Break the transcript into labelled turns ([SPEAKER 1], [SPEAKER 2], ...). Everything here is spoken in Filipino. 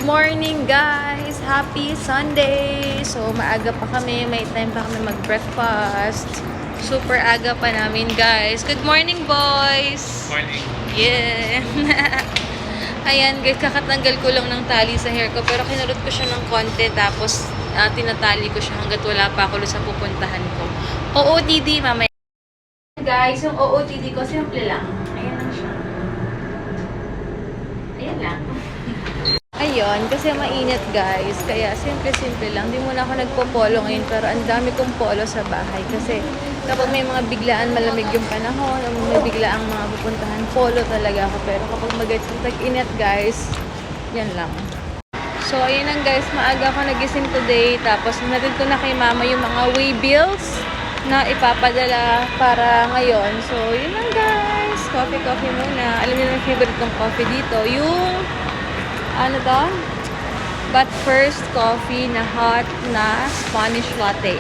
[SPEAKER 1] morning guys! Happy Sunday! So maaga pa kami, may time pa kami mag-breakfast. Super aga pa namin guys. Good morning boys!
[SPEAKER 2] Morning.
[SPEAKER 1] Yeah! Ayan guys, kakatanggal ko lang ng tali sa hair ko pero kinurot ko siya ng konti tapos tinatali ko siya hanggat wala pa ako sa pupuntahan ko. OOTD mamaya. Guys, yung OOTD ko simple lang. Ayan lang siya. Ayan lang. Ayun, kasi mainit guys. Kaya simple-simple lang. Hindi muna ako nagpo-polo ngayon pero ang dami kong polo sa bahay. Kasi kapag may mga biglaan malamig yung panahon, may biglaang mga pupuntahan, polo talaga ako. Pero kapag tag-init guys, yan lang. So, ayun lang guys. Maaga ako nagising today. Tapos, natin ko na kay mama yung mga way bills na ipapadala para ngayon. So, yun lang guys. Coffee muna. Alam niyo na yung favorite kong coffee dito. Yung ano to? But first coffee na hot na Spanish latte.